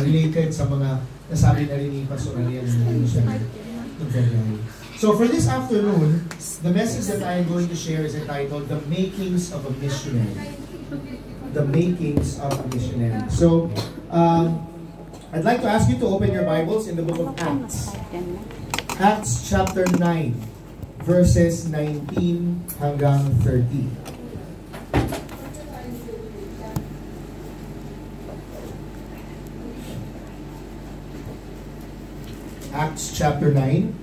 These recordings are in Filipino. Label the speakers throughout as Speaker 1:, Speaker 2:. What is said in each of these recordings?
Speaker 1: related sa mga nasabi na rin ni Pastor Ariel ng February. So for this afternoon, the message that I am going to share is entitled The Makings of a Missionary. The Makings of a Missionary. So, I'd like to ask you to open your Bibles in the book of Acts. Acts chapter 9, verses 19 hanggang 30. Acts chapter 9,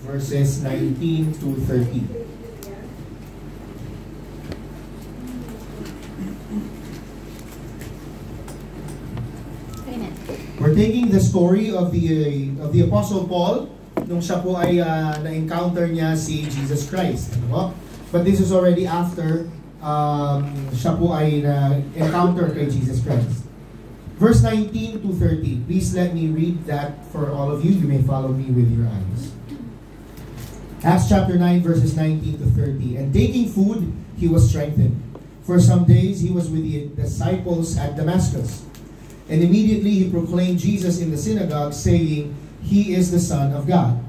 Speaker 1: verses 19 to 30. We're taking the story of the Apostle Paul nung siya po ay na-encounter niya si Jesus Christ. Ano? But this is already after siya po ay na-encounter kay Jesus Christ. Verse 19 to 30. Please let me read that for all of you. You may follow me with your eyes. Acts chapter 9, verses 19 to 30. And taking food, he was strengthened. For some days he was with the disciples at Damascus. And immediately he proclaimed Jesus in the synagogue, saying, He is the Son of God.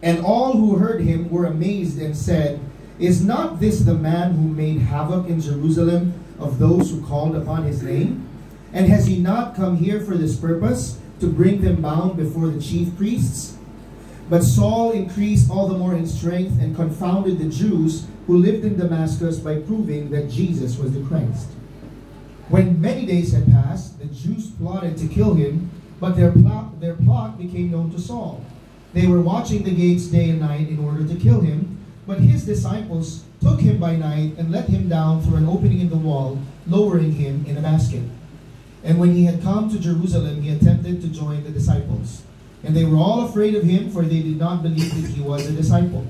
Speaker 1: And all who heard him were amazed and said, Is not this the man who made havoc in Jerusalem of those who called upon his name? And has he not come here for this purpose, to bring them bound before the chief priests? But Saul increased all the more in strength and confounded the Jews who lived in Damascus by proving that Jesus was the Christ. When many days had passed, the Jews plotted to kill him, but their plot became known to Saul. They were watching the gates day and night in order to kill him, but his disciples took him by night and let him down through an opening in the wall, lowering him in a basket. And when he had come to Jerusalem, he attempted to join the disciples. And they were all afraid of him, for they did not believe that he was a disciple.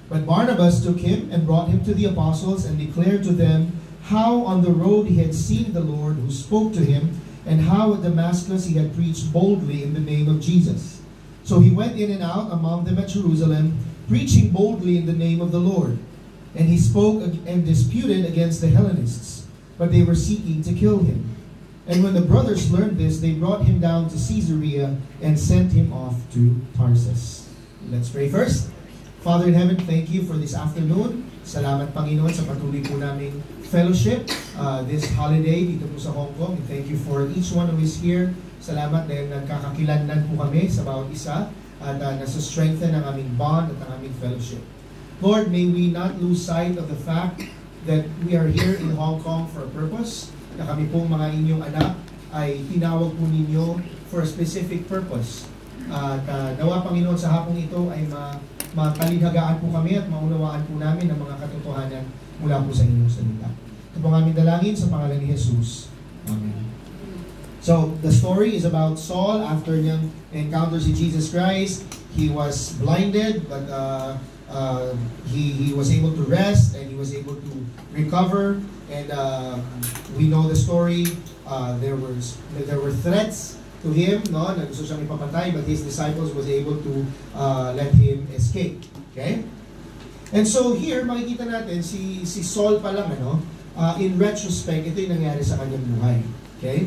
Speaker 1: But Barnabas took him and brought him to the apostles and declared to them how on the road he had seen the Lord who spoke to him, and how at Damascus he had preached boldly in the name of Jesus. So he went in and out among them at Jerusalem, preaching boldly in the name of the Lord. And he spoke and disputed against the Hellenists, but they were seeking to kill him. And when the brothers learned this, they brought him down to Caesarea and sent him off to Tarsus. Let's pray first. Father in heaven, thank you for this afternoon. Salamat, Panginoon, sa patuloy po naming fellowship this holiday dito po sa Hong Kong. And thank you for each one who is here. Salamat dahil nagkakakilanlan po kami sa bawat isa at nasa-strengthen ang aming bond at ang aming fellowship. Lord, may we not lose sight of the fact that we are here in Hong Kong for a purpose, na kami pong mga inyong anak ay tinawag po ninyo for a specific purpose. At nawa, Panginoon, sa hapong ito ay matalinghagaan po kami at maunawaan po namin ang mga katotohanan mula po sa inyong salita. Ito po ang aming dalangin sa pangalan ni Jesus. Amen. So, the story is about Saul. After niyang encounter si Jesus Christ, he was blinded, but he was able to rest and he was able to recover. And we know the story. There were threats to him, no, na gusto siyang ipapatay, but his disciples was able to let him escape. Okay? And so here makikita natin si Saul pa lang, in retrospect, ito yung nangyari sa kanyang buhay. Okay?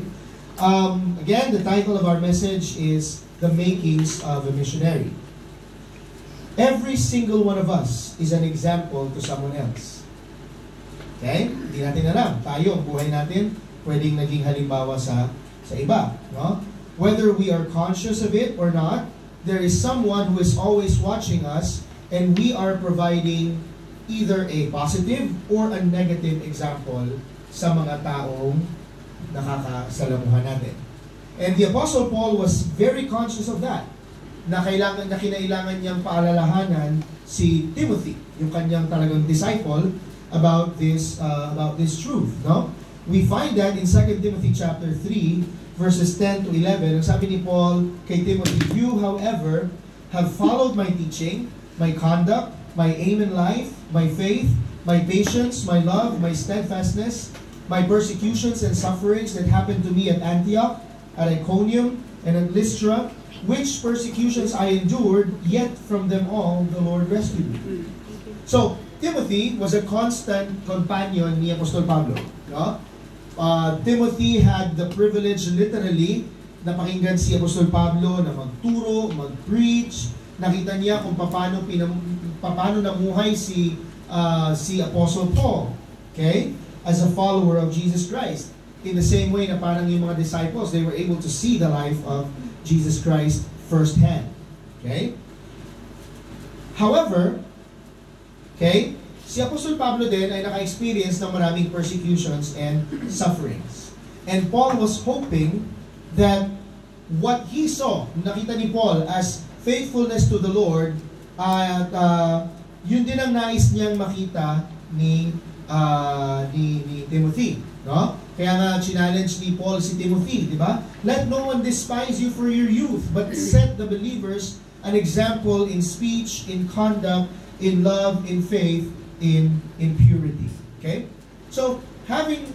Speaker 1: Again, the title of our message is The Makings of a Missionary. Every single one of us is an example to someone else. Okay? Hindi natin alam. Tayo, ang buhay natin, pwedeng naging halimbawa sa iba. No? Whether we are conscious of it or not, there is someone who is always watching us, and we are providing either a positive or a negative example sa mga taong nakakasalamuhan natin. And the Apostle Paul was very conscious of that, na kinailangan niyang paalalahanan si Timothy, yung kanyang talagang disciple, about this truth, no? We find that in 2 Timothy chapter 3 verses 10 to 11. Ang sabi ni Paul kay Timothy, "You, however, have followed my teaching, my conduct, my aim in life, my faith, my patience, my love, my steadfastness, my persecutions and sufferings that happened to me at Antioch, at Iconium, and at Lystra, which persecutions I endured, yet from them all the Lord rescued me." So, Timothy was a constant companion ni Apostol Pablo. No? Timothy had the privilege literally napakinggan si Apostol Pablo na magturo, mag-preach. Nakita niya kung paano namuhay si Apostle Paul, okay? As a follower of Jesus Christ. In the same way na parang yung mga disciples, they were able to see the life of Jesus Christ firsthand. Okay? However, okay, si Apostol Pablo din ay naka-experience ng maraming persecutions and sufferings. And Paul was hoping that what he saw, nakita ni Paul as faithfulness to the Lord, at yun din ang nais niyang makita ni Timothy, no? Kaya nga challenge ni Paul si Timothy, di ba? Let no one despise you for your youth, but set the believers an example in speech, in conduct, in love, in faith, in purity. Okay? So, having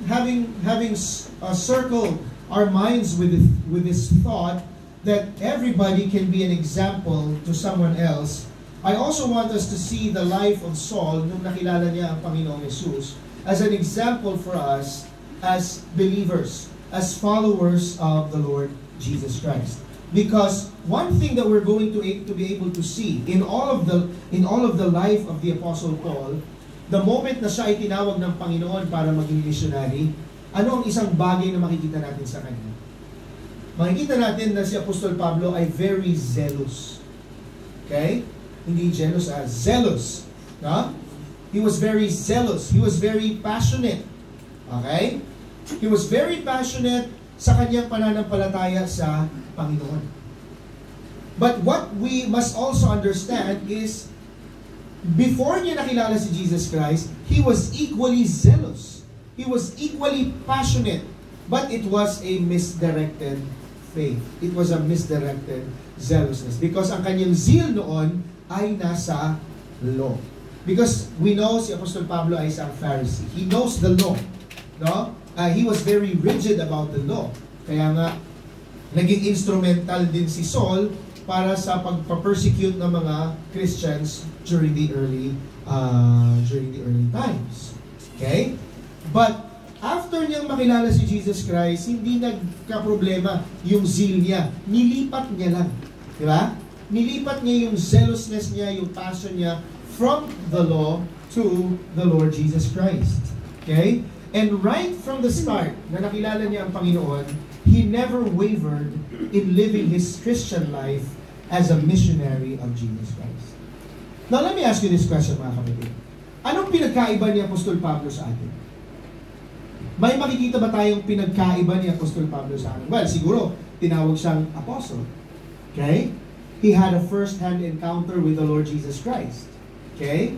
Speaker 1: circled our minds with this thought that everybody can be an example to someone else, I also want us to see the life of Saul nung nakilala niya ang Panginoong Jesus as an example for us as believers, as followers of the Lord Jesus Christ. Because one thing that we're going to be able to see in all of the life of the Apostle Paul, the moment na siya ay tinawag ng Panginoon para maging missionary, ano ang isang bagay na makikita natin sa kanya? Makikita natin na si Apostol Pablo ay very zealous. Okay? Hindi jealous, zealous. No? He was very zealous. He was very passionate. Okay? He was very passionate sa kanyang pananampalataya sa Panginoon. But what we must also understand is, before niya nakilala si Jesus Christ, he was equally zealous. He was equally passionate. But it was a misdirected faith. It was a misdirected zealousness. Because ang kanyang zeal noon ay nasa law. Because we know si Apostol Pablo ay isang Pharisee. He knows the law. No? He was very rigid about the law. Kaya nga, naging instrumental din si Saul para sa pagpa-persecute ng mga Christians during the early times. Okay? But after niyang makilala si Jesus Christ, hindi nagka-problema yung zeal niya. Nilipat niya lang. Di ba? Nilipat niya yung zealousness niya, yung passion niya from the law to the Lord Jesus Christ. Okay? And right from the start, na nakilala niya ang Panginoon, he never wavered in living his Christian life as a missionary of Jesus Christ. Now, let me ask you this question, mga kapatid. Anong pinagkaiba ni Apostol Pablo sa atin? May makikita ba tayong pinagkaiba ni Apostol Pablo sa atin? Well, siguro, tinawag siyang apostle. Okay? He had a first-hand encounter with the Lord Jesus Christ. Okay?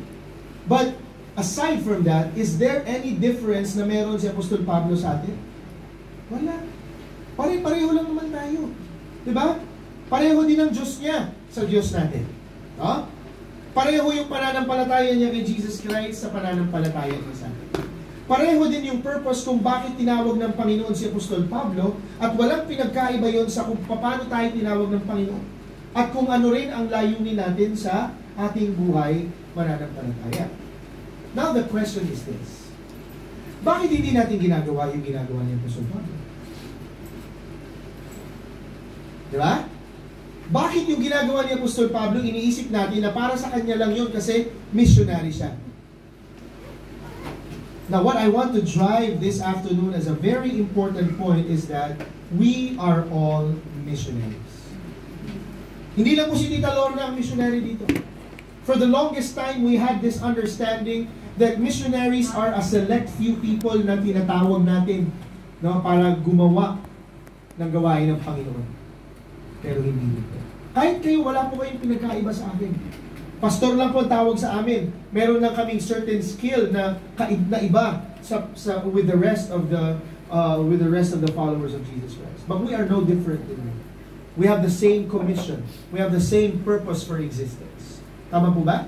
Speaker 1: But, aside from that, is there any difference na meron si Apostol Pablo sa atin? Wala. Pare-pareho lang naman tayo. Diba? Pareho din ang Diyos niya sa Diyos natin. No? Pareho yung pananampalataya niya kay Jesus Christ sa pananampalataya niya sa atin. Pareho din yung purpose kung bakit tinawag ng Panginoon si Apostol Pablo, at walang pinagkaiba yon sa kung paano tayo tinawag ng Panginoon. At kung ano rin ang layunin natin sa ating buhay mananampalataya. Now the question is this. Bakit hindi natin ginagawa yung ginagawa ni Apostol Pablo? Diba? Bakit yung ginagawa ni Apostol Pablo, iniisip natin na para sa kanya lang yun kasi missionary siya? Now what I want to drive this afternoon as a very important point is that we are all missionaries. Hindi lang po si Tita Lorna ang missionary dito. For the longest time, we had this understanding that missionaries are a select few people na tinatawag natin, no, para gumawa ng gawain ng Panginoon. Pero hindi dito. Kahit kayo, wala po kayong pinagkaiba sa akin. Pastor lang po ang tawag sa amin. Meron lang kaming certain skill na iba with the rest of the followers of Jesus Christ. But we are no different than you. We have the same commission. We have the same purpose for existence. Tama po ba?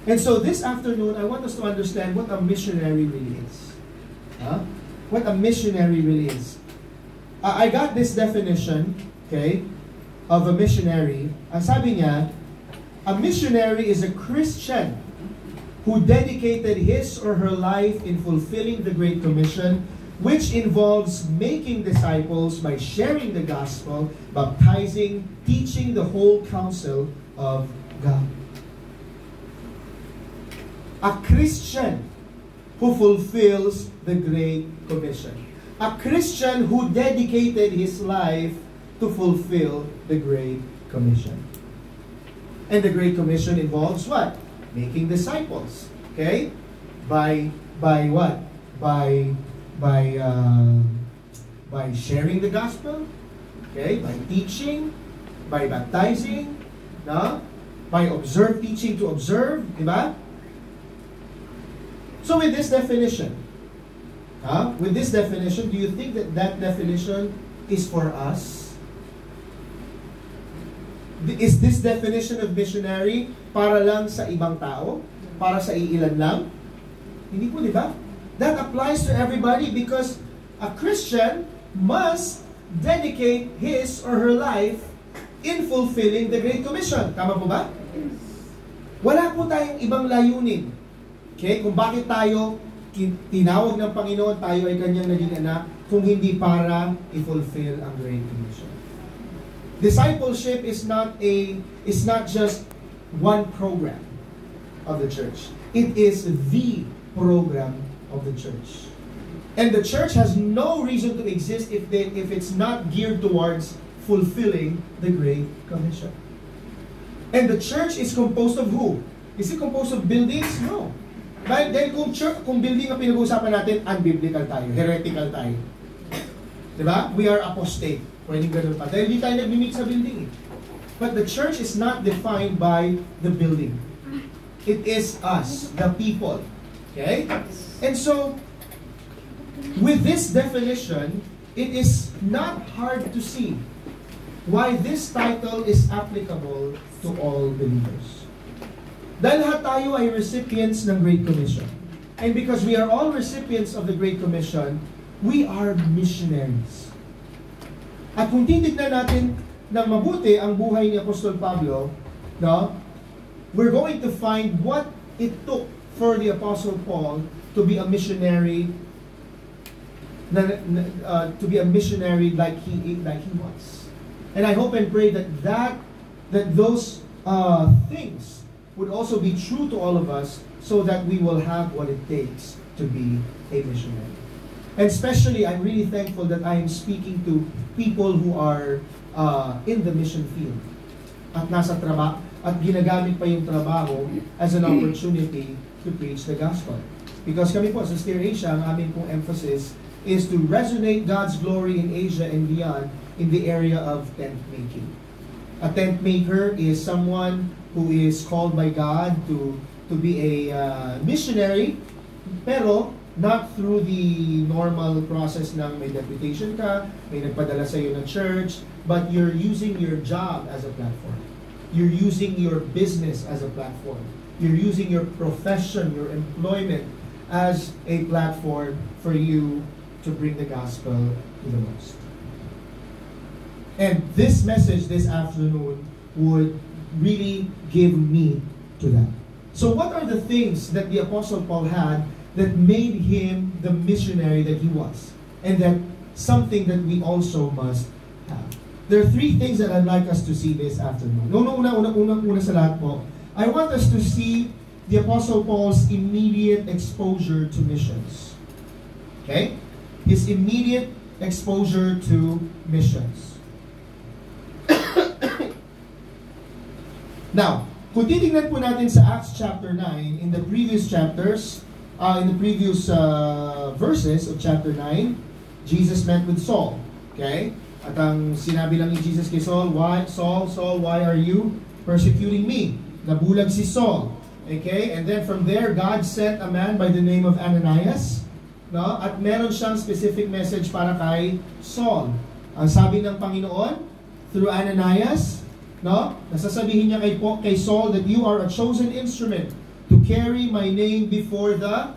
Speaker 1: And so this afternoon, I want us to understand what a missionary really is. What a missionary really is. I got this definition, okay, of a missionary. Ang sabi niya, a missionary is a Christian who dedicated his or her life in fulfilling the Great Commission which involves making disciples by sharing the gospel, baptizing, teaching the whole counsel of God. A Christian who fulfills the Great Commission. A Christian who dedicated his life to fulfill the Great Commission. And the Great Commission involves what? Making disciples. Okay? By what? By sharing the gospel, okay? By teaching, by baptizing, no? By teaching to observe, di ba? So with this definition, do you think that that definition is for us? Is this definition of missionary para lang sa ibang tao? Para sa iilan lang? Hindi po, di ba? That applies to everybody because a Christian must dedicate his or her life in fulfilling the Great Commission. Tama po ba? Wala po tayong ibang layunin. Okay? Kung bakit tayo tinawag ng Panginoon, tayo ay kanyang naging anak, kung hindi para i-fulfill ang Great Commission. Discipleship is not just one program of the church. It is the program of the church. And the church has no reason to exist if it's not geared towards fulfilling the Great Commission. And the church is composed of who? Is it composed of buildings? No. Dahil kung building ang pinag-uusapan natin, unbiblical tayo, heretical tayo. Diba? We are apostate. Pwedeng ganun pa. Dahil di tayo nag-meet sa building. But the church is not defined by the building. It is us, the people. Okay? And so, with this definition, it is not hard to see why this title is applicable to all believers. Dahil lahat tayo ay recipients ng Great Commission. And because we are all recipients of the Great Commission, we are missionaries. At kung titignan natin ng mabuti ang buhay ni Apostol Pablo, no, we're going to find what it took for the Apostle Paul to be a missionary, like he was. And I hope and pray that those things would also be true to all of us, so that we will have what it takes to be a missionary. And especially, I'm really thankful that I am speaking to people who are in the mission field at nasa trabaho at ginagamit pa yung trabaho as an opportunity to preach the gospel. Because kami po sa Steer Asia, ang aming pong emphasis is to resonate God's glory in Asia and beyond in the area of tent making. A tent maker is someone who is called by God to be a missionary, pero not through the normal process ng may deputation ka, may nagpadala sa iyo ng church, but you're using your job as a platform. You're using your business as a platform. You're using your profession, your employment as a platform for you to bring the gospel to the lost. And this message this afternoon would really give me to that. So what are the things that the Apostle Paul had that made him the missionary that he was? And that something that we also must have. There are three things that I'd like us to see this afternoon. Una sa lahat po, I want us to see the Apostle Paul's immediate exposure to missions. Okay? His immediate exposure to missions. Now, kung titignan po natin sa Acts chapter 9, in the previous chapters, in the previous verses of chapter 9, Jesus met with Saul. Okay? At ang sinabi lang ni Jesus kay Saul, Saul, why are you persecuting me? Nabulag si Saul. Okay? And then from there, God sent a man by the name of Ananias. No? At meron siyang specific message para kay Saul. Ang sabi ng Panginoon, through Ananias, no? Nasasabihin niya kay Saul that you are a chosen instrument to carry my name before the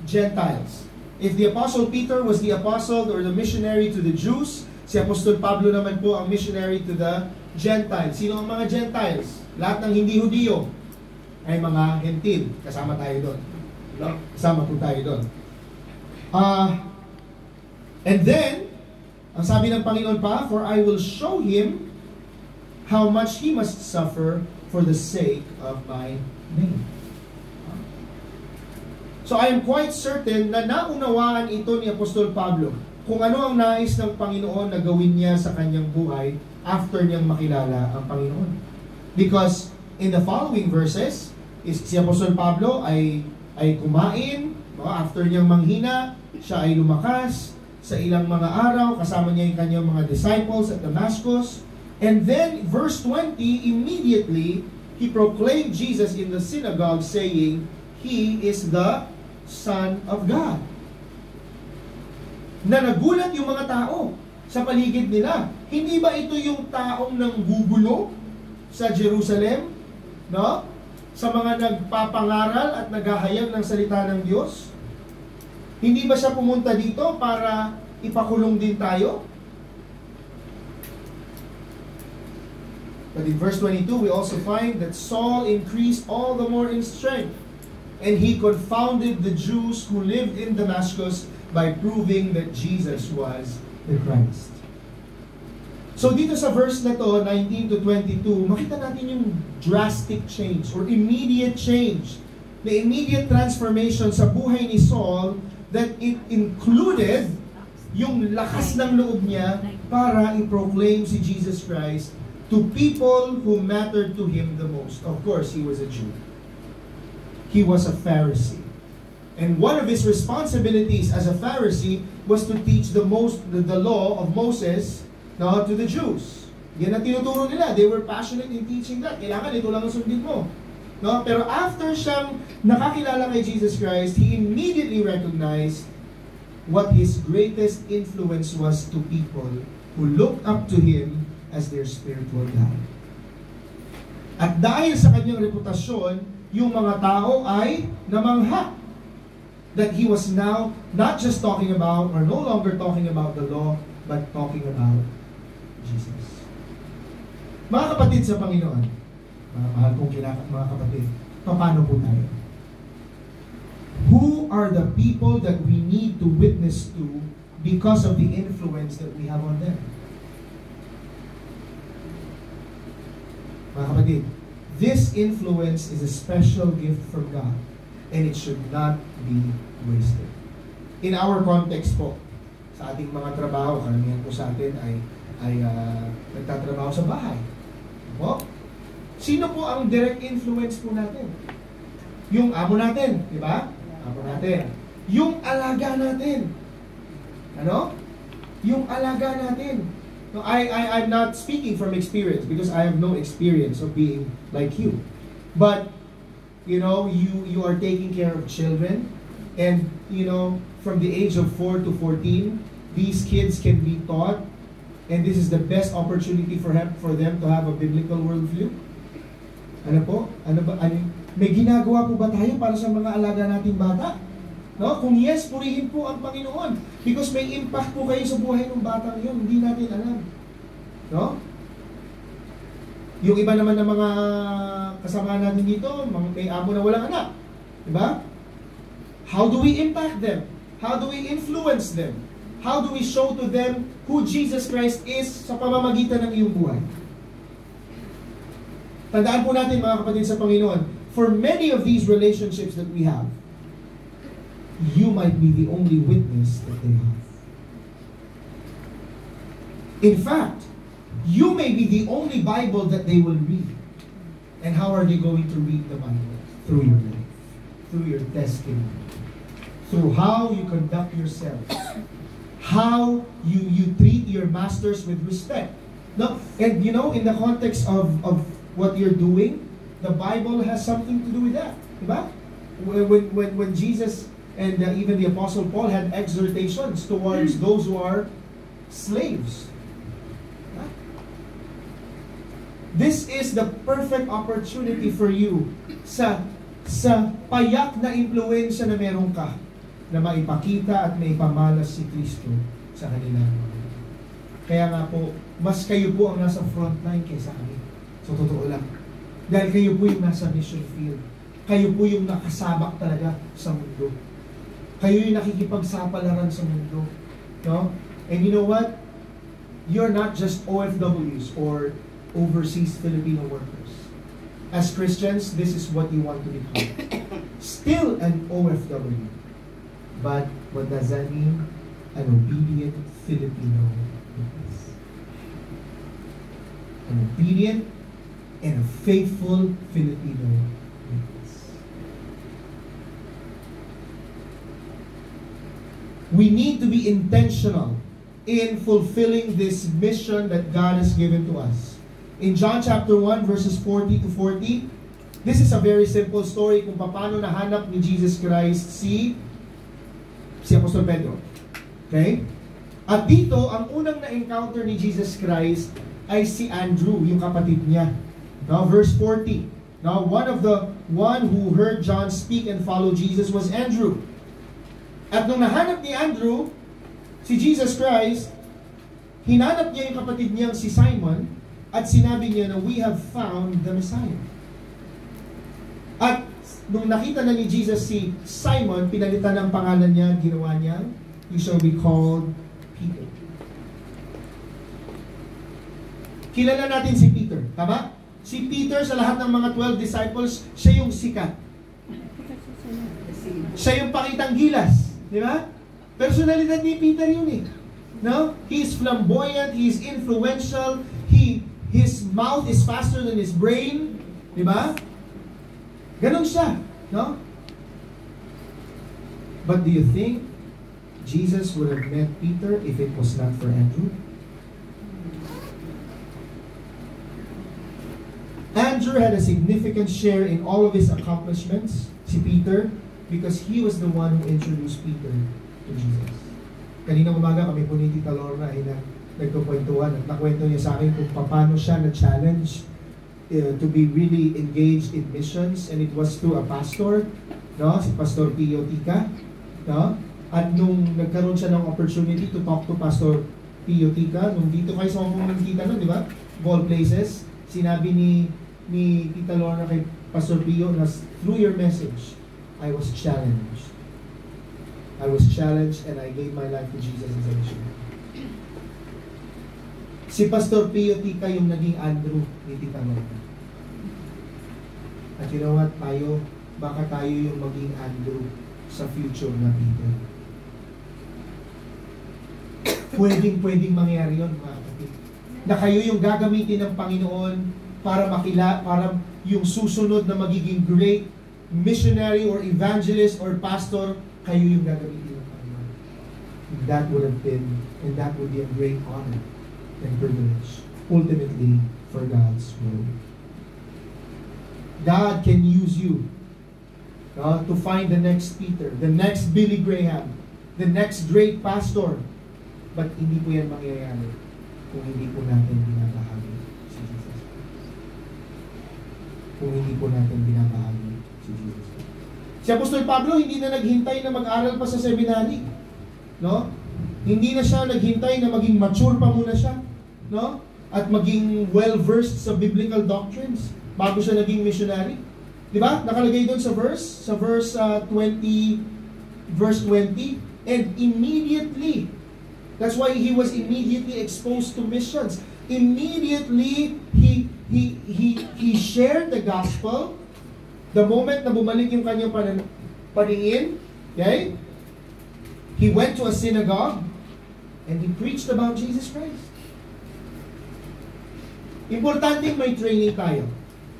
Speaker 1: Gentiles. If the Apostle Peter was the apostle or the missionary to the Jews, si Apostol Pablo naman po ang missionary to the Gentiles. Sino ang mga Gentiles? Lahat ng hindi Hudiyo ay mga Hentil. Kasama tayo doon. No? Kasama po tayo doon. And then, ang sabi ng Panginoon pa, for I will show him how much he must suffer for the sake of my name. So I am quite certain na naunawaan ito ni Apostol Pablo kung ano ang nais ng Panginoon na gawin niya sa kanyang buhay after niyang makilala ang Panginoon. Because in the following verses, si Apostol Pablo ay kumain, after niyang manghina, siya ay lumakas sa ilang mga araw, kasama niya yung kanyang mga disciples at Damascus. And then, verse 20, immediately, he proclaimed Jesus in the synagogue saying, He is the Son of God. Na nagulat yung mga tao sa paligid nila. Hindi ba ito yung taong nanggugulo sa Jerusalem? No? Sa mga nagpapangaral at naghahayag ng salita ng Diyos? Hindi ba siya pumunta dito para ipakulong din tayo? But in verse 22, we also find that Saul increased all the more in strength, and he confounded the Jews who lived in Damascus by proving that Jesus was the Christ. So dito sa verse na to, 19 to 22, makita natin yung drastic change or immediate change. The immediate transformation sa buhay ni Saul that it included yung lakas ng loob niya para i-proclaim si Jesus Christ to people who mattered to him the most. Of course, he was a Jew. He was a Pharisee. And one of his responsibilities as a Pharisee was to teach the law of Moses to the Jews. Yan ang tinuturo nila. They were passionate in teaching that. Kailangan ito lang ang sundin mo. No? Pero after siyang nakakilala kay Jesus Christ, he immediately recognized what his greatest influence was to people who looked up to him as their spiritual guide. At dahil sa kanyang reputasyon, yung mga tao ay namangha that he was now not just talking about or no longer talking about the law, but talking about Jesus. Mga kapatid sa Panginoon, mga mahal kong mga kapatid, paano po tayo? Who are the people that we need to witness to because of the influence that we have on them? Mga kapatid, this influence is a special gift from God, and it should not be wasted. In our context po, sa ating mga trabaho, karamihan po sa atin ay nagtatrabaho sa bahay. Po? Sino po ang direct influence po natin? Yung amo natin, di ba? Amo natin. Yung alaga natin. Ano? Yung alaga natin. No, I'm not speaking from experience because I have no experience of being like you. But, you are taking care of children, and, from the age of 4 to 14, these kids can be taught, and this is the best opportunity for them to have a biblical worldview. Ano po? May ginagawa po ba tayo para sa mga alaga nating bata? No? Kung yes, purihin po ang Panginoon. Because may impact po kayo sa buhay ng batang yun. Hindi natin alam. No? Yung iba naman ng mga kasama natin dito, may amo na walang anak. Diba? How do we impact them? How do we influence them? How do we show to them who Jesus Christ is sa pamamagitan ng iyong buhay? Tandaan po natin, mga kapatid sa Panginoon, for many of these relationships that we have, you might be the only witness that they have. In fact, you may be the only Bible that they will read. And how are they going to read the Bible? Through your life, through your testimony, through how you conduct yourself, how you treat your masters with respect. No, and in the context of what you're doing, the Bible has something to do with that. Diba? When Jesus and even the Apostle Paul had exhortations towards those who are slaves. This is the perfect opportunity for you sa payak na impluensya na meron ka na maipakita at maipamalas si Kristo sa kanila. Kaya nga po, mas kayo po ang nasa frontline kaysa kami. So, totoo lang. Dahil kayo po yung nasa mission field. Kayo po yung nakasabak talaga sa mundo. Kayo yung nakikipagsapalaran sa mundo. No? And you know what? You're not just OFWs or overseas Filipino workers. As Christians, this is what you want to become. Still an OFW. But what does that mean? An obedient Filipino witness. An obedient and a faithful Filipino witness. We need to be intentional in fulfilling this mission that God has given to us. In John chapter 1 verses 40 to 40, this is a very simple story kung paano nahanap ni Jesus Christ si Apostol Pedro. Okay? At dito, ang unang na-encounter ni Jesus Christ ay si Andrew, yung kapatid niya. Now, verse 40. Now, one who heard John speak and follow Jesus was Andrew. At nung nahanap ni Andrew, si Jesus Christ, hinanap niya yung kapatid niyang si Simon at sinabi niya na we have found the Messiah. At nung nakita na ni Jesus si Simon, pinalitan ng pangalan niya, ginawa niya, you shall be called Peter. Kilala natin si Peter, tama? Si Peter sa lahat ng mga 12 disciples, siya yung sikat. Siya yung pakitang gilas, di ba? Personalidad ni Peter yun eh. No? He is flamboyant, he is influential, his mouth is faster than his brain, di ba? Ganon siya, no? But do you think Jesus would have met Peter if it was not for Andrew? Andrew had a significant share in all of his accomplishments, si Peter, because he was the one who introduced Peter to Jesus. Kanina umaga kami po ni Tita Lorna ay nagkukwentuhan at nakwento niya sa akin kung paano siya na-challenge to be really engaged in missions, and it was through a pastor, no? Si Pastor Pio Tica, no? At nung nagkaroon siya ng opportunity to talk to Pastor Pio Tica, nung dito kayo sa mga kita no, di ba? All places, sinabi ni Tita Lorna kay Pastor Pio na through your message, I was challenged. I was challenged and I gave my life to Jesus as a missionary. Si Pastor Pio Tica yung naging Andrew ni Tita Lorna. At you know what? Baka tayo yung maging Andrew sa future na Peter. Pwedeng mangyari yun, mga kapatid. Na kayo yung gagamitin ng Panginoon para yung susunod na magiging great missionary or evangelist or pastor, kayo yung gagamitin ng Panginoon. And that would be a great honor and privilege, ultimately, for God's word. God can use you to find the next Peter, the next Billy Graham, the next great pastor. But hindi po yan mangyayari kung hindi po natin binabahagi si Jesus. Kung hindi po natin binabahagi si Jesus. Si Apostol Pablo, hindi na naghintay na mag-aral pa sa seminary. No? Hindi na siya naghintay na maging mature pa muna siya. No? At maging well-versed sa biblical doctrines bago siya naging missionary. Di ba? Nakalagay doon sa verse 20, and immediately, that's why he was immediately exposed to missions. Immediately, he shared the gospel. The moment na bumalik yung kanyang paningin, okay? He went to a synagogue and he preached about Jesus Christ. Importante may training tayo.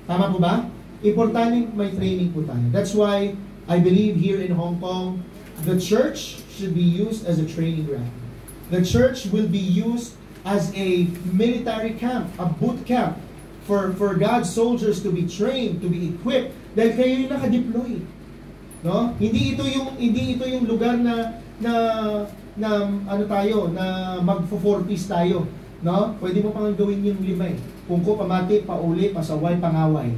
Speaker 1: Tama po ba? Importante may training po tayo. That's why I believe here in Hong Kong, the church should be used as a training ground. The church will be used as a military camp, a boot camp for God's soldiers to be trained, to be equipped, dahil kayo yung naka-deploy. No? Hindi ito yung lugar na ano tayo, na magfo-4-piece tayo. No? Pwede mo pang gawin yung 5 eh. Kungko, pamati, pauli, pasaway, pangaway.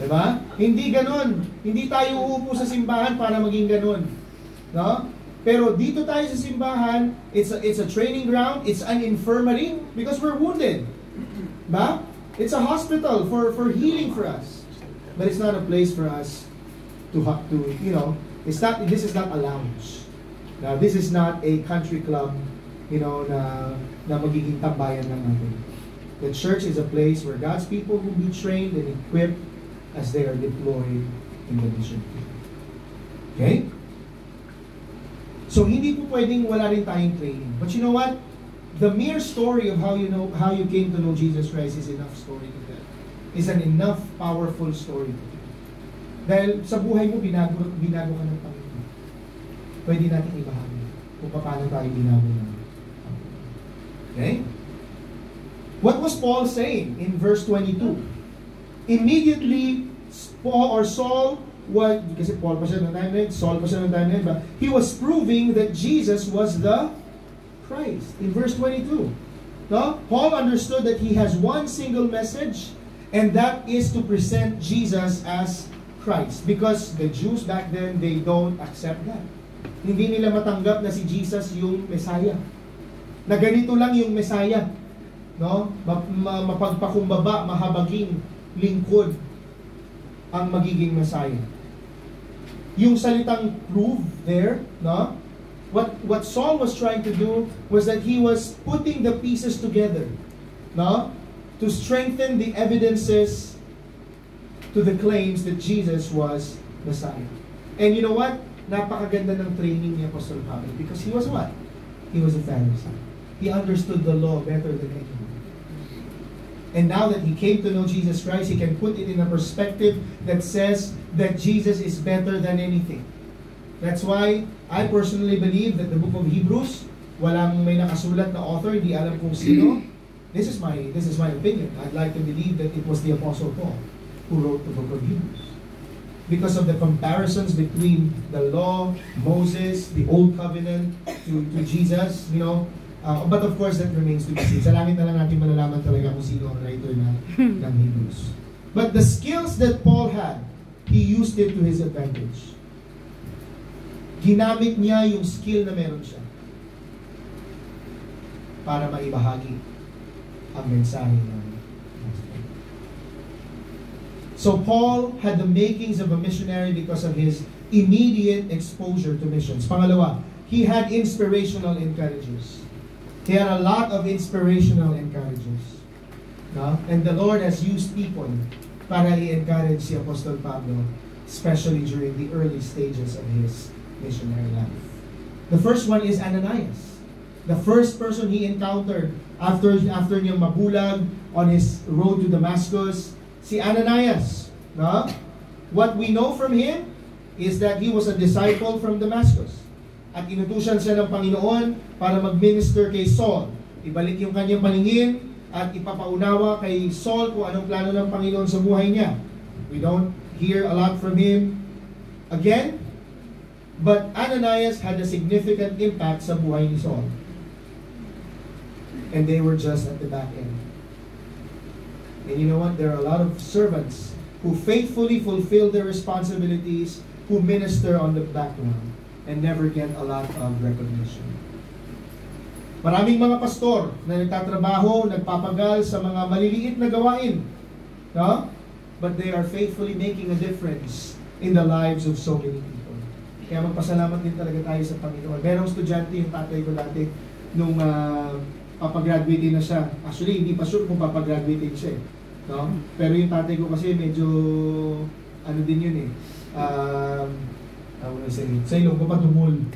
Speaker 1: Diba? Hindi ganon. Hindi tayo uupo sa simbahan para maging ganon. No? Pero dito tayo sa simbahan, it's a training ground, it's an infirmary because we're wounded. Ba? It's a hospital for healing for us. But it's not a place for us to this is not a lounge. Now, this is not a country club, na magiging tambayan lang natin. The church is a place where God's people will be trained and equipped as they are deployed in the mission field. Okay? So, hindi po pwedeng wala rin tayong training. But you know what? The mere story of how you came to know Jesus Christ is enough story to tell. Is an enough powerful story to tell. Dahil sa buhay mo, binago ka ng Panginoon. Pwede natin ibahagi kung paano tayo binago ng Panginoon. Okay? What was Paul saying in verse 22? Immediately, Saul was, kasi Paul pa siya ng time na yun, Saul pa siya ng time na yun, but he was proving that Jesus was the Christ. In verse 22, no? Paul understood that he has one single message, and that is to present Jesus as Christ. Because the Jews back then, they don't accept that. Hindi nila matanggap na si Jesus yung Messiah. Na ganito lang yung Messiah. No? Mapagpakumbaba, mahabaging lingkod ang magiging Messiah. Yung salitang prove there, no? What Saul was trying to do was that he was putting the pieces together, no? To strengthen the evidences to the claims that Jesus was Messiah. And you know what? Napakaganda ng training ni Apostle Pablo because he was what? He was a Pharisee. He understood the law better than anyone. And now that he came to know Jesus Christ, he can put it in a perspective that says that Jesus is better than anything. That's why I personally believe that the book of Hebrews, walang may nakasulat na author, hindi alam kung sino. This is my opinion. I'd like to believe that it was the Apostle Paul who wrote the book of Hebrews. Because of the comparisons between the law, Moses, the Old Covenant, to Jesus, but of course, that remains to be seen. Sa langit na lang natin malalaman talaga kung sino ang writer ng Hebrews. But the skills that Paul had, he used it to his advantage. Ginamit niya yung skill na meron siya para maibahagi ang mensahe ng gospel. So Paul had the makings of a missionary because of his immediate exposure to missions. Pangalawa, he had inspirational encouragers. He had a lot of inspirational encouragers. No? And the Lord has used people para i-encourage si Apostol Pablo, especially during the early stages of his missionary life. The first one is Ananias. The first person he encountered after niyang mabulag on his road to Damascus, si Ananias. No? What we know from him is that he was a disciple from Damascus. At inutusan siya ng Panginoon para mag-minister kay Saul. Ibalik yung kanyang paningin at ipapaunawa kay Saul kung anong plano ng Panginoon sa buhay niya. We don't hear a lot from him again, but Ananias had a significant impact sa buhay ni Saul. And they were just at the back end. And you know what? There are a lot of servants who faithfully fulfill their responsibilities, who minister on the background, and never get a lot of recognition. Maraming mga pastor na nagtatrabaho, nagpapagal sa mga maliliit na gawain. No? But they are faithfully making a difference in the lives of so many people. Kaya magpasalamat din talaga tayo sa Panginoon. Merong estudyante yung tatay ko dati nung papagraduate na siya. Actually, hindi pa sure kung papagraduate siya. No? Pero yung tatay ko kasi medyo ano din yun eh. Sa ilong ko pa dumul.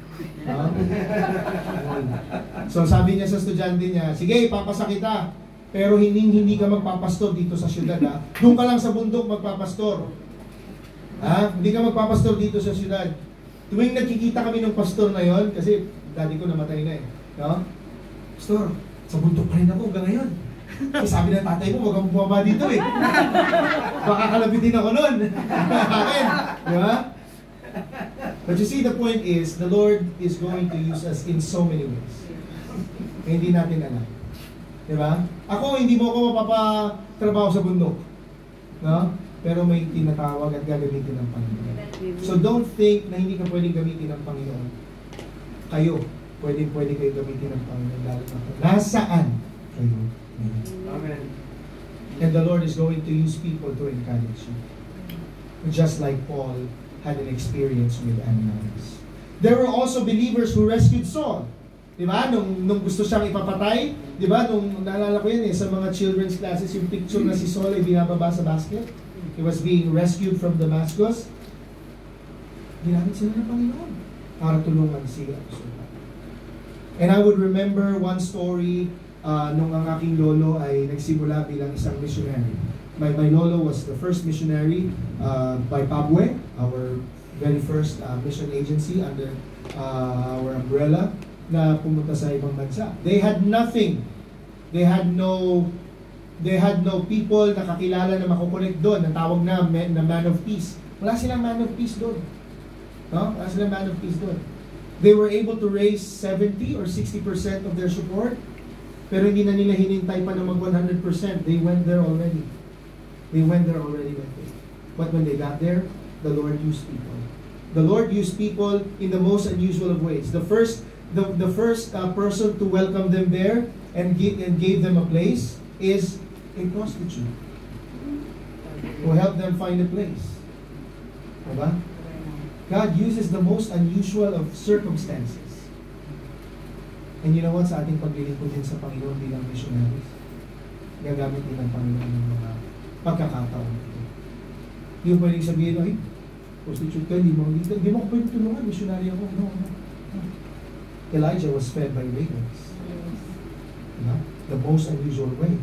Speaker 1: So sabi niya sa estudyante niya, sige, papasa kita. Pero hindi ka magpapastor dito sa syudad. Doon ka lang sa bundok magpapastor. Hindi ka magpapastor dito sa syudad. Tuwing nagkikita kami ng pastor na yon, kasi daddy ko namatay na eh. No? Pastor, sa bundok pa rin ako hanggang ngayon. Kasi sabi ng tatay ko, huwag kang bumaba dito eh. Baka kalabitin ako nun. Di ba? But you see, the point is, the Lord is going to use us in so many ways. Eh, hindi natin alam. Diba? Ako, hindi mo ako mapapatrabaho sa bundok. No? Pero may tinatawag at gagamitin ng Panginoon. So don't think na hindi ka pwedeng gamitin ng Panginoon. Kayo, pwede kayo gamitin ng Panginoon. Lalo na nasaan kayo. Amen. And the Lord is going to use people to encourage you. Just like Paul had an experience with Ananias. There were also believers who rescued Saul. Diba? Nung gusto siyang ipapatay, diba? Nung naalala ko yun sa mga children's classes, yung picture na si Saul ay binababa sa basket. He was being rescued from Damascus. Ginamit sila ng Panginoon para tulungan si Apostol Pablo. And I would remember one story nung ang aking lolo ay nagsimula bilang isang missionary. My lolo was the first missionary by Pabwe, our very first mission agency under our umbrella, na pumunta sa ibang bansa. They had nothing. They had no people na kakilala na makukunik doon, na tawag na man of peace. Wala silang man of peace doon. No? Wala silang man of peace doon. They were able to raise 70 or 60% of their support, pero hindi na nila hinintay pa na mag 100%. They went there already. They went there already with faith. But when they got there, the Lord used people. The Lord used people in the most unusual of ways. The first person to welcome them there and gave them a place is a prostitute who helped them find a place. Diba? God uses the most unusual of circumstances. And you know what? Sa ating paglilingkod din sa Panginoon bilang missionaries, gagamit din ng Panginoon ng mga pagkakataon. Yung pwedeng sabihin, ay, prostitute ka, hindi mo ako pwedeng tulungan, missionary ako. No. Elijah was fed by ravens. The most unusual way.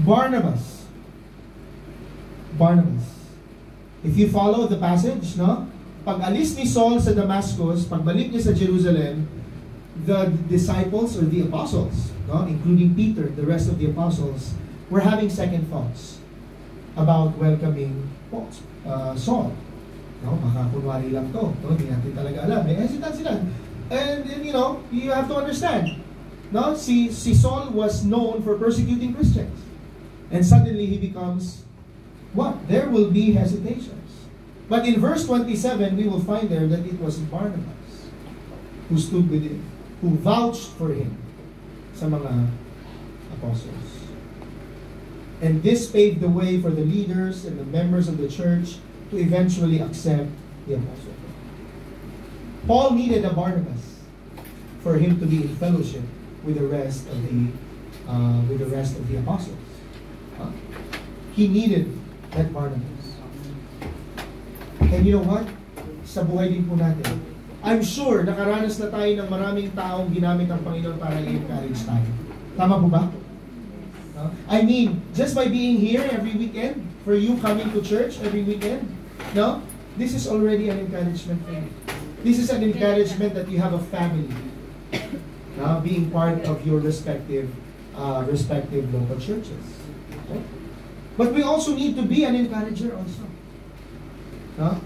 Speaker 1: Barnabas. If you follow the passage, no? Pag alis ni Saul sa Damascus, pagbalik niya sa Jerusalem, the disciples or the apostles, no? Including Peter, the rest of the apostles, were having second thoughts about welcoming Saul. No? Baka kunwari lang to. No? Hindi natin talaga alam. May hesitant sila. And you have to understand. No? Si Saul was known for persecuting Christians. And suddenly he becomes what? There will be hesitations. But in verse 27, we will find there that it was Barnabas who stood with him, who vouched for him sa mga apostles. And this paved the way for the leaders and the members of the church to eventually accept the apostle. Paul needed a Barnabas for him to be in fellowship with the rest of the apostles. He needed that Barnabas. And you know what? Sa buhay din po natin, I'm sure nakaranas na tayo ng maraming taong ginamit ng Panginoon para i-encourage tayo. Tama po ba? I mean, just by being here every weekend, for you coming to church every weekend, no? This is already an encouragement for you. This is an encouragement that you have a family, being part of your respective local churches. Okay? But we also need to be an encourager also. No?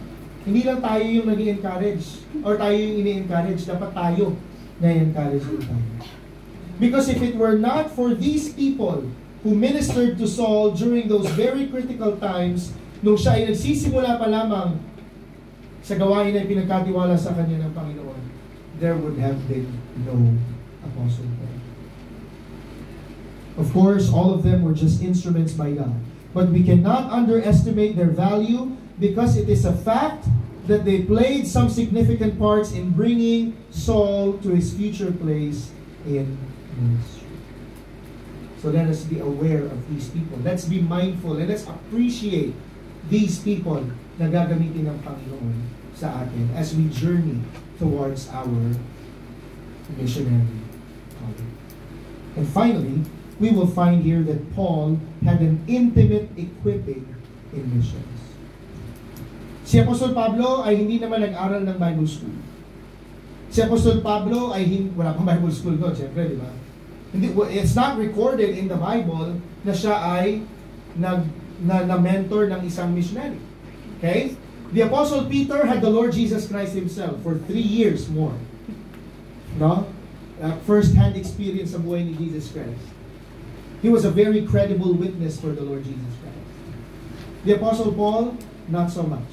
Speaker 1: Hindi lang tayo yung nag-i-encourage or tayo yung ini-encourage, dapat tayo na-encourage din tayo. Because if it were not for these people who ministered to Saul during those very critical times, nung siya ay nagsisimula pa lamang sa gawain na pinagkatiwala sa kanya ng Panginoon, there would have been no Apostle Paul. Of course, all of them were just instruments by God. But we cannot underestimate their value because it is a fact that they played some significant parts in bringing Saul to his future place in ministry. So let us be aware of these people. Let's be mindful and let's appreciate these people na gagamitin ng Panginoon sa atin as we journey towards our missionary calling. And finally, we will find here that Paul had an intimate equipping in missions. Si Apostol Pablo ay hindi naman nag-aral ng Bible school. Si Apostol Pablo ay wala pang Bible school doon, siyempre, di ba? It's not recorded in the Bible na siya ay na-mentor ng isang missionary. Okay? The Apostle Peter had the Lord Jesus Christ himself for 3 years more. No? First-hand experience sa buhay ni Jesus Christ. He was a very credible witness for the Lord Jesus Christ. The Apostle Paul, not so much.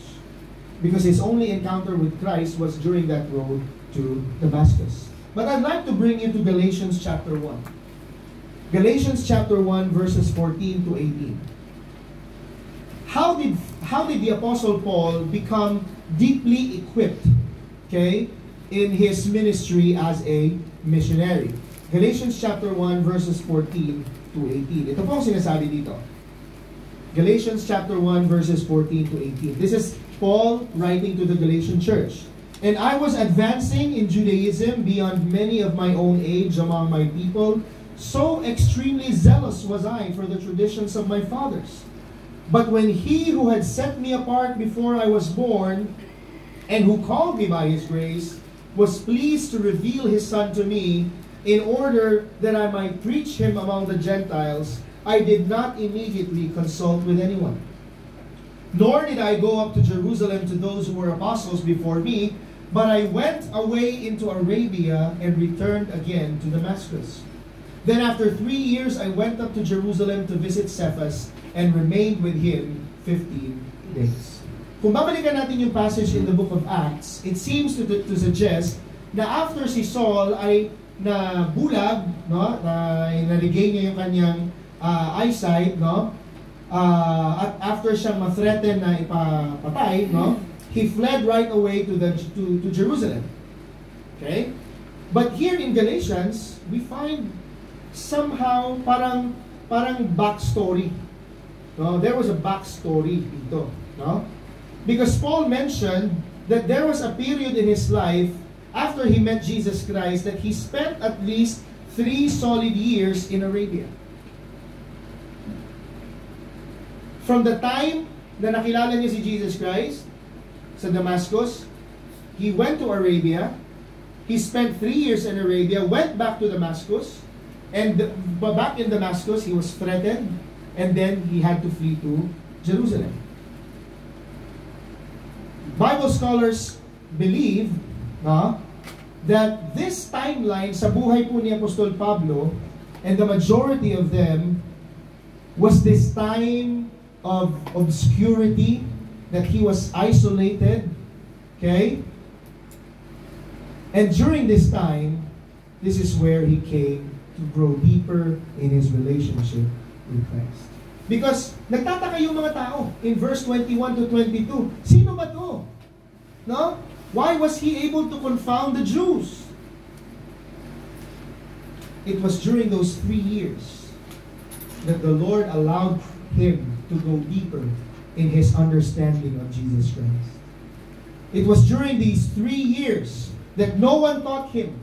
Speaker 1: Because his only encounter with Christ was during that road to Damascus. But I'd like to bring you to Galatians chapter 1. Galatians chapter 1 verses 14 to 18. How did the Apostle Paul become deeply equipped okay, in his ministry as a missionary. Galatians chapter 1 verses 14 to 18. Ito po ang sinasabi dito. Galatians chapter 1 verses 14 to 18. This is Paul writing to the Galatian church. And I was advancing in Judaism beyond many of my own age among my people. So extremely zealous was I for the traditions of my fathers. But when he who had set me apart before I was born, and who called me by his grace, was pleased to reveal his Son to me, in order that I might preach him among the Gentiles, I did not immediately consult with anyone. Nor did I go up to Jerusalem to those who were apostles before me, but I went away into Arabia and returned again to Damascus. Then after 3 years I went up to Jerusalem to visit Cephas and remained with him 15 days. Kung babalikan natin yung passage in the book of Acts, it seems to suggest na after si Saul ay nabulag, no, na na-regain niya yung kanyang eyesight, no, at after siyang ma-threaten na ipapatay, no, he fled right away to Jerusalem. Okay? But here in Galatians, we find somehow parang backstory. No, there was a backstory dito, no? Because Paul mentioned that there was a period in his life after he met Jesus Christ that he spent at least 3 solid years in Arabia. From the time na nakilala niya si Jesus Christ sa Damascus, he went to Arabia, he spent 3 years in Arabia, went back to Damascus, and back in Damascus, he was threatened, and then he had to flee to Jerusalem. Bible scholars believe that this timeline sa buhay po ni Apostol Pablo, and the majority of them, was this time of obscurity, that he was isolated, okay? And during this time, this is where he came to grow deeper in his relationship with Christ. Because nagtataka yung mga tao in verse 21 to 22, sino ba to? No? Why was he able to confound the Jews? It was during those 3 years that the Lord allowed him to go deeper in his understanding of Jesus Christ. It was during these 3 years that no one taught him,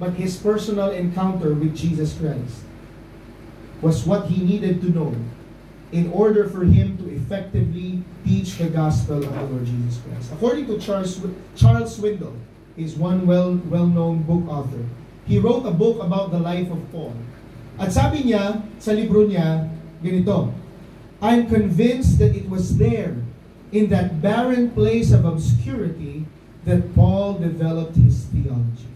Speaker 1: but his personal encounter with Jesus Christ was what he needed to know in order for him to effectively teach the gospel of the Lord Jesus Christ. According to Charles Swindoll, is one well-known book author. He wrote a book about the life of Paul. At sabi niya, sa libro niya, ganito, I'm convinced that it was there, in that barren place of obscurity, that Paul developed his theology.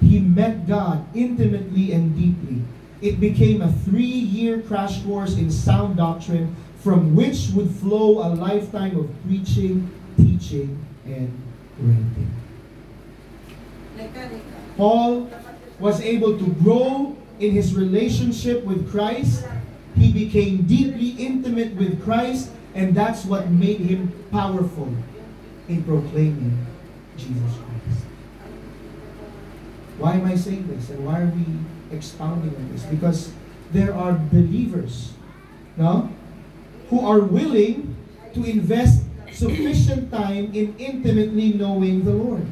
Speaker 1: He met God intimately and deeply. It became a 3-year crash course in sound doctrine from which would flow a lifetime of preaching, teaching, and writing. Paul was able to grow in his relationship with Christ. He became deeply intimate with Christ, and that's what made him powerful in proclaiming Jesus Christ. Why am I saying this? And why are we expounding on this? Because there are believers, no, who are willing to invest sufficient time in intimately knowing the Lord.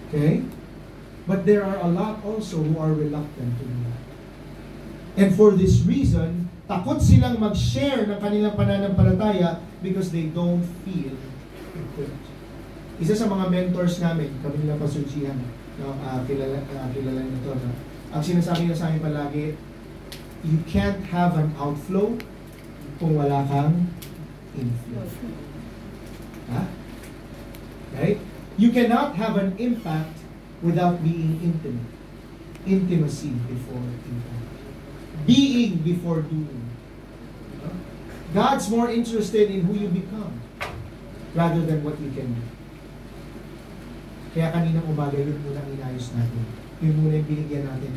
Speaker 1: Okay? But there are a lot also who are reluctant to do that. And for this reason, takot silang mag-share ng kanilang pananampalataya because they don't feel equipped. Isa sa mga mentors namin, kami nila Pastor Gian, no, kilala nito, no? Ang sinasabi niya sa akin palagi, you can't have an outflow kung wala kang inflow. Ha? Right? You cannot have an impact without being intimate. Intimacy before impact. Being before doing. God's more interested in who you become rather than what you can do. Kaya kaninang umaga, yun muna inayos natin. Yun muna yung binigyan natin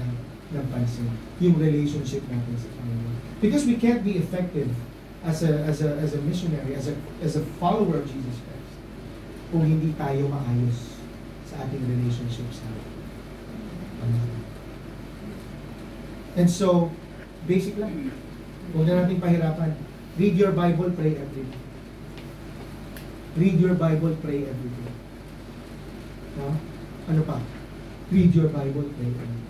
Speaker 1: ng pansin. Yung relationship natin sa Panginoon. Because we can't be effective as a missionary, as a follower of Jesus Christ, kung hindi tayo maayos sa ating relationships natin. And so, basic lang. Huwag na natin pahirapan. Read your Bible, pray every day. Read your Bible, pray every day. No? Ano pa? Read your Bible, pray every day.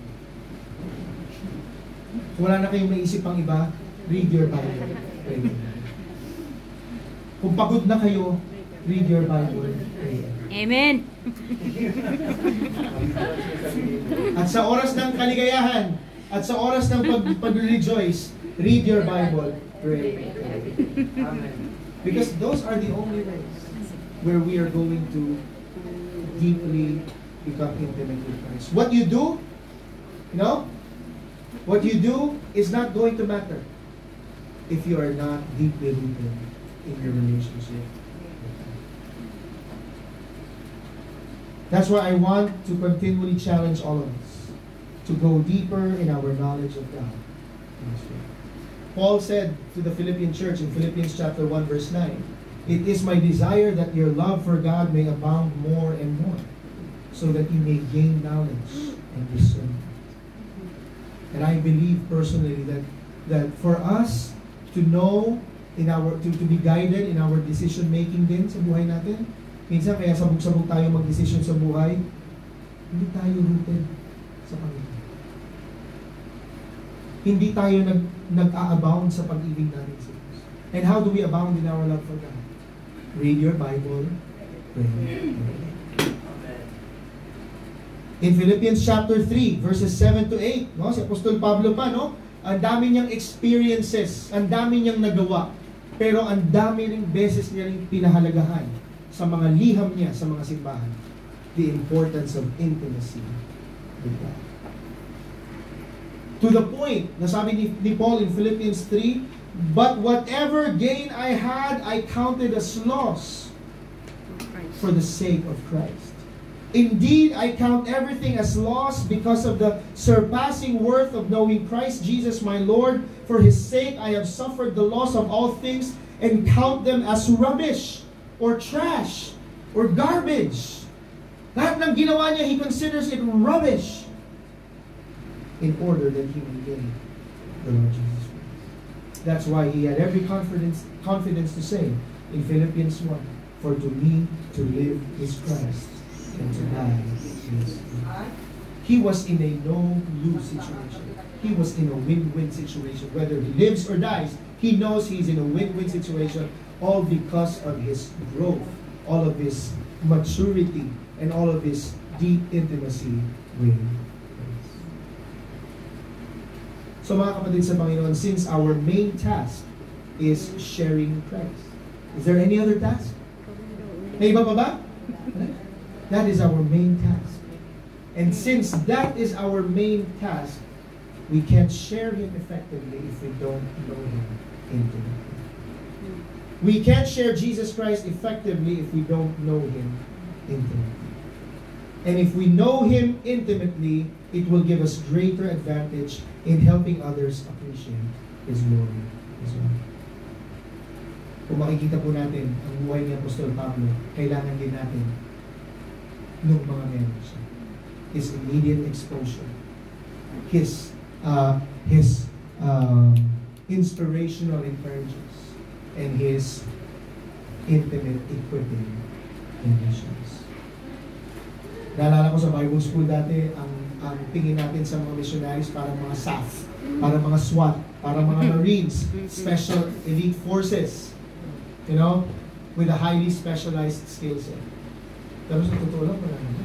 Speaker 1: Kung wala na kayong maisip pang iba, read your Bible, pray every day. Kung pagod na kayo, read your Bible, pray every day.
Speaker 2: Amen.
Speaker 1: At sa oras ng kaligayahan, at sa oras ng pag-rejoice, read your Bible, pray. Amen. Because those are the only ways where we are going to deeply become intimate with Christ. What you do, what you do is not going to matter if you are not deeply rooted in your relationship. That's why I want to continually challenge all of us to go deeper in our knowledge of God. Paul said to the Philippian church in Philippians chapter 1 verse 9, "It is my desire that your love for God may abound more and more, so that you may gain knowledge and discernment." And I believe personally that for us to know to be guided in our decision making din sa buhay natin, minsan kaya sabog-sabog tayo mag-decision sa buhay, hindi tayo rooted sa Panginoon. Hindi tayo nag-a-abound sa pag-ibig natin sa Diyos. And how do we abound in our love for God? Read your Bible, pray. In Philippians chapter 3, verses 7 to 8, no? Si Apostol Pablo pa, no? Ang dami niyang experiences, ang dami niyang nagawa, pero ang dami ring beses niya ring pinahalagahan sa mga liham niya sa mga simbahan, the importance of intimacy with God. To the point, nasabi ni Paul in Philippians 3, "But whatever gain I had, I counted as loss for the sake of Christ. Indeed, I count everything as loss because of the surpassing worth of knowing Christ Jesus my Lord. For His sake I have suffered the loss of all things and count them as rubbish or trash or garbage." Lahat ng ginawa niya, he considers it rubbish in order that he may gain the Lord Jesus Christ. That's why he had every confidence to say in Philippians 1, "For to me to live is Christ, and to die is gain." He was in a no-lose situation. He was in a win-win situation. Whether he lives or dies, he knows he's in a win-win situation, all because of his growth, all of his maturity, and all of his deep intimacy with Christ. So mga kapatid sa Panginoon, since our main task is sharing Christ, is there any other task? May iba pa ba? That is our main task. And since that is our main task, we can't share Him effectively if we don't know Him intimately. We can't share Jesus Christ effectively if we don't know Him intimately. And if we know Him intimately, it will give us greater advantage in helping others appreciate His glory as well. Kung makikita po natin ang buhay ni Apostol Pablo, kailangan din natin nung mga meron siya. His immediate exposure, his inspirational encouragements, and his intimate equipping in missions. Naalala ko sa Bible school dati, ang tingin natin sa mga missionaries parang mga SAF, parang mga SWAT, parang mga Marines, Special Elite Forces, with a highly specialized skill set. Pero sa totoo lang, wala naman.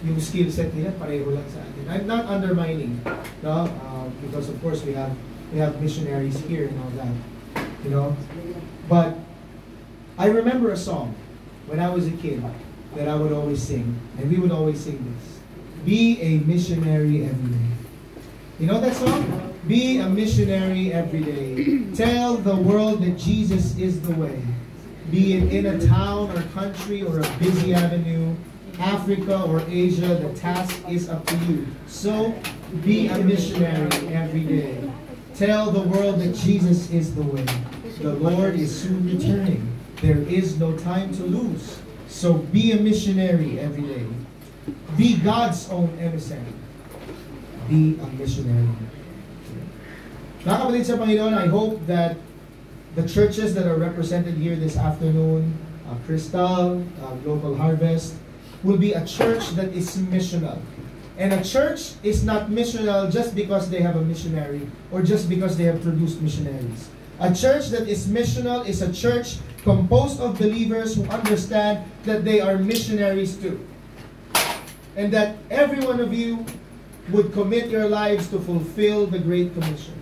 Speaker 1: Yung skill set nila, pareho lang sa atin. I'm not undermining, because of course we have missionaries here and all that, But I remember a song when I was a kid that I would always sing, and we would always sing this: "Be a missionary every day." You know that song? Be a missionary every day. Tell the world that Jesus is the way. Be it in a town or country or a busy avenue, Africa or Asia, the task is up to you. So, be a missionary every day. Tell the world that Jesus is the way. The Lord is soon returning. There is no time to lose. So be a missionary every day. Be God's own emissary. Be a missionary. Mga kapatid sa Panginoon, I hope that the churches that are represented here this afternoon, Crystal, Local Harvest, will be a church that is missional. And a church is not missional just because they have a missionary or just because they have produced missionaries. A church that is missional is a church composed of believers who understand that they are missionaries too. And that every one of you would commit your lives to fulfill the Great Commission.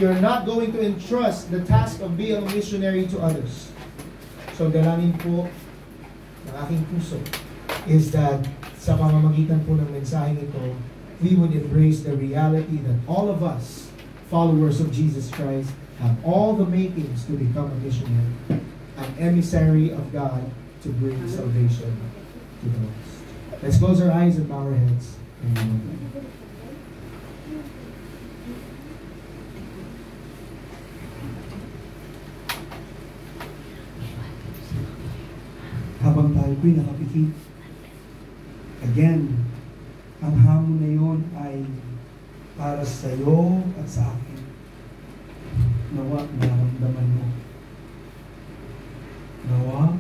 Speaker 1: You're not going to entrust the task of being a missionary to others. So dalangin po ng aking puso is that sa pamamagitan po ng mensaheng ito, we would embrace the reality that all of us, followers of Jesus Christ, have all the makings to become a missionary, an emissary of God to bring salvation to the lost. Let's close our eyes and bow our heads.
Speaker 2: Habang tayo po'y nakapikit, again, ang hamon na yun ay para sa iyo at sa akin. Nawa, naramdaman mo. Nawa,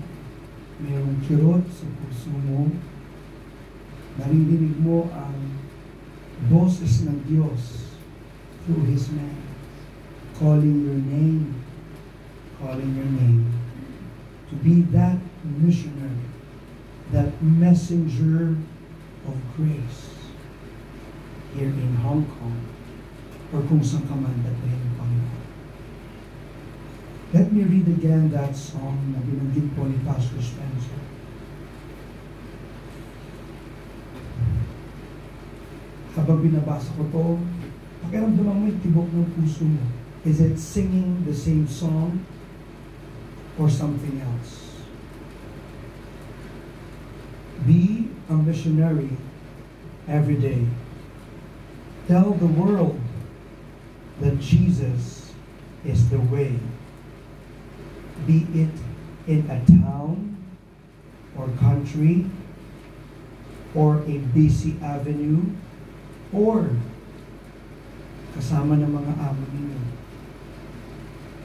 Speaker 2: mayroong kirot sa puso mo. Naririnig mo ang boses ng Diyos through His man, calling your name, to be that missionary, that messenger of grace here in Hong Kong or kung saan ka man datuhin ng Panginoon. Let me read again that song na binanggit po ni Pastor Spencer. Habang binabasa ko to, pakiramdaman mo yung tibok ng puso mo. Is it singing the same song or something else? Be a missionary every day. Tell the world that Jesus is the way. Be it in a town or country or a busy avenue or kasama ng mga amo ninyo.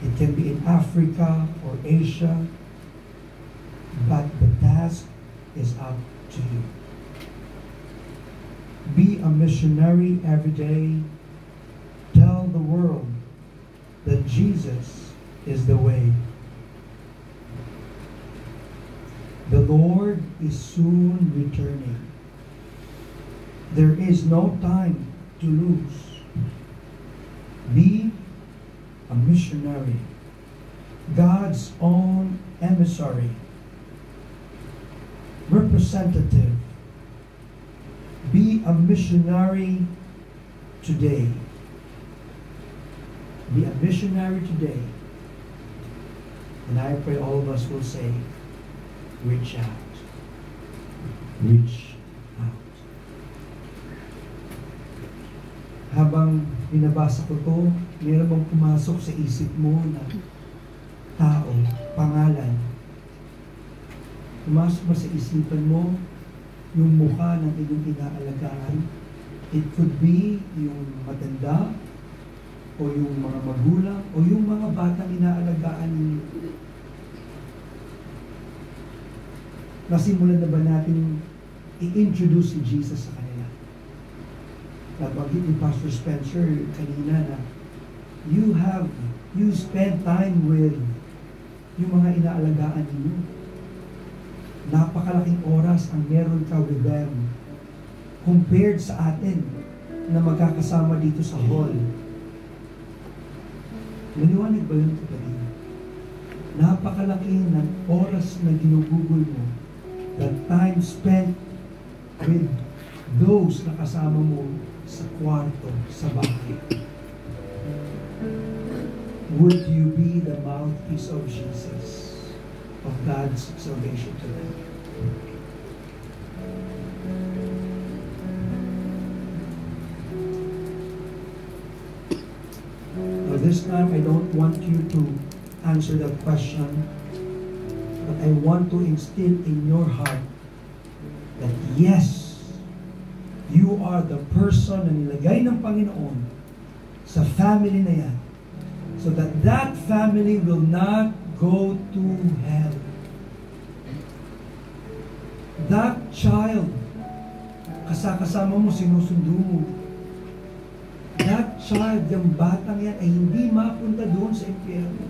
Speaker 2: It can be in Africa or Asia, but the task is up to you. Be a missionary every day. Tell the world that Jesus is the way. The Lord is soon returning. There is no time to lose. Be a missionary, God's own emissary, representative. Be a missionary today. Be a missionary today. And I pray all of us will say, reach out. Reach out. Habang binabasa ko to, meron bang pumasok sa isip mo na tao, pangalan? Pumasok ba sa isipan mo yung mukha ng iyong inaalagaan? It could be yung matanda, o yung mga magulang, o yung mga batang inaalagaan ninyo. Nasimulan na ba natin i-introduce si Jesus sa kanila? Nabanggit ni Pastor Spencer kanina na you spend time with yung mga inaalagaan ninyo. Napakalaking oras ang meron ka with them compared sa atin na magkakasama dito sa hall. Naliwanag ba yun kapatid? Napakalaki ng oras na ginugugol mo, the time spent with those na kasama mo sa kwarto, sa bahay. Would you be the mouthpiece of Jesus, of God's salvation to them? Now this time, I don't want you to answer that question But I want to instill in your heart that yes, you are the person na nilagay ng Panginoon sa family na yan, so that that family will not go to hell. That child, kasama mo, sinusundo mo. That child, yung batang yan, ay hindi mapunta doon sa impyerno.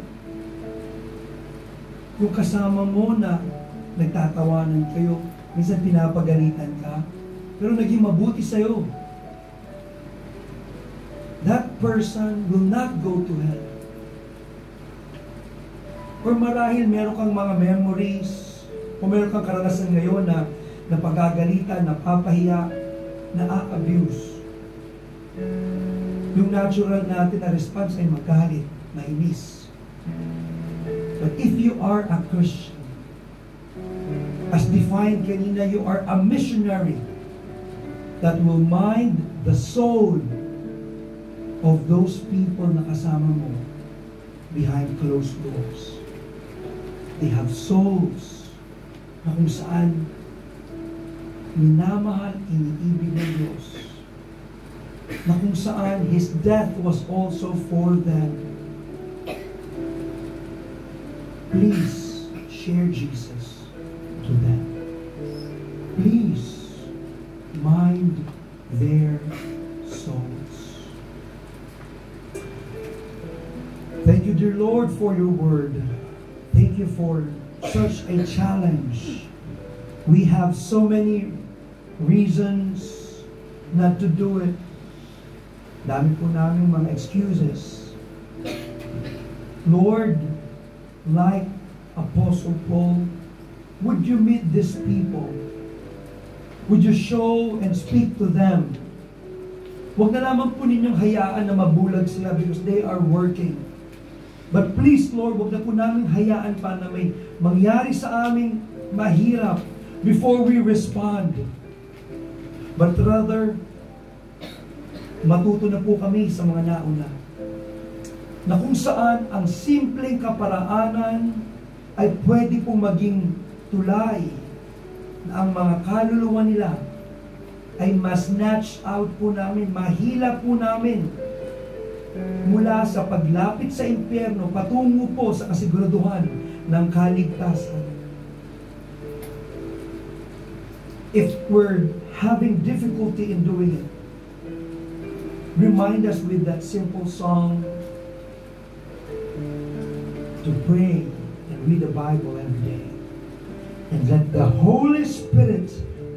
Speaker 2: Yung kasama mo na nagtatawanan kayo, minsan pinapagalitan ka, pero naging mabuti sa'yo. That person will not go to hell. Or marahil meron kang mga memories, o meron kang karanasan ngayon na napagagalitan, napapahiya, na-abuse. Yung natural natin na response ay magalit, mainis. But if you are a Christian, as defined kanina, you are a missionary that will mind the soul of those people na kasama mo behind closed doors. They have souls na kung saan minamahal, iniibig ng Diyos. Na kung saan His death was also for them. Please share Jesus to them. Please mind their souls. Thank you, dear Lord, for your word. Thank you for such a challenge. We have so many reasons not to do it. Dami po namin mga excuses. Lord, like Apostle Paul, would you meet these people? Would you show and speak to them? Huwag na lamang po ninyong hayaan na mabulag sila because they are working. But please, Lord, huwag na po namin hayaan pa na may mangyari sa aming mahirap before we respond. But rather, matuto na po kami sa mga nauna na kung saan ang simpleng kaparaanan ay pwede pong maging tulay na ang mga kaluluwa nila ay ma-snatch out po namin, mahila po namin mula sa paglapit sa impyerno patungo po sa kasiguraduhan ng kaligtasan. If we're having difficulty in doing it, remind us with that simple song to pray and read the Bible every day. And let the Holy Spirit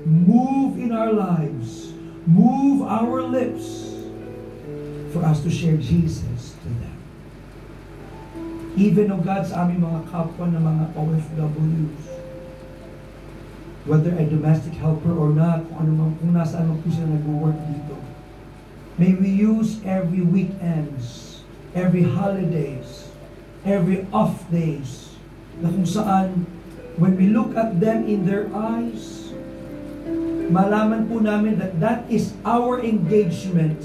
Speaker 2: move in our lives, move our lips for us to share Jesus to them. Even, O God, sa aming mga kapwa na mga OFWs, whether a domestic helper or not, kung nasaan man po sila nag-work dito, may we use every weekends, every holidays, every off days, na kung saan, when we look at them in their eyes, malaman po namin that that is our engagement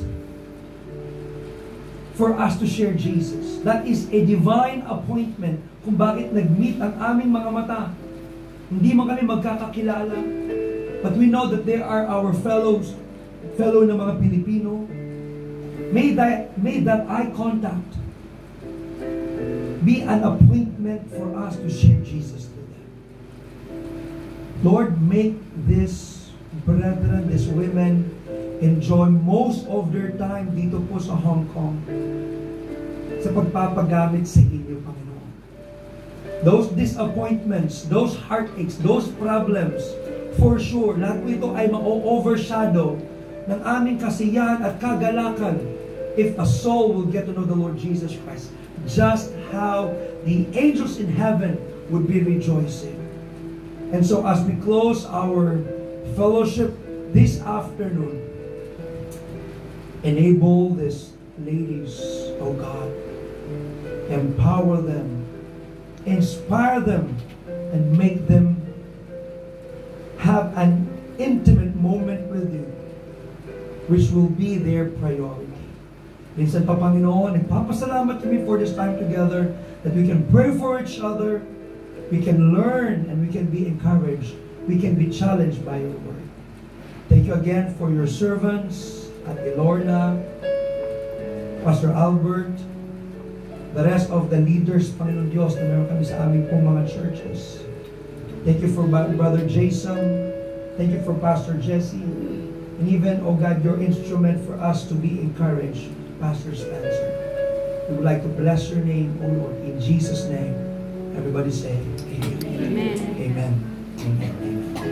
Speaker 2: for us to share Jesus. That is a divine appointment kung bakit nag-meet ang aming mga mata. Hindi man kami magkakakilala, but we know that they are our fellow na mga Pilipino. May that eye contact be an appointment for us to share Jesus to them. Lord, make these brethren, these women, enjoy most of their time dito po sa Hong Kong sa pagpapagamit sa inyo, Panginoon. Those disappointments, those heartaches, those problems, for sure, lahat po ito ay ma-overshadow ng aming kasiyahan at kagalakan if a soul will get to know the Lord Jesus Christ. Just how the angels in heaven would be rejoicing. And so as we close our fellowship this afternoon, enable these ladies, oh God, empower them, inspire them, and make them have an intimate moment with you, which will be their priority. Minsan pa, Panginoon, nagpapasalamat kami for this time together, that we can pray for each other, we can learn and we can be encouraged. We can be challenged by your word. Thank you again for your servants at Lorna, Pastor Albert, the rest of the leaders, Panginoon Diyos, na meron kami sa aming pong mga churches. Thank you for Brother Jason. Thank you for Pastor Jesse. And even, oh God, your instrument for us to be encouraged, Pastor Spencer. We would like to bless your name, O Lord, in Jesus' name. Everybody say, Amen.
Speaker 3: Amen.
Speaker 2: Amen. Amen.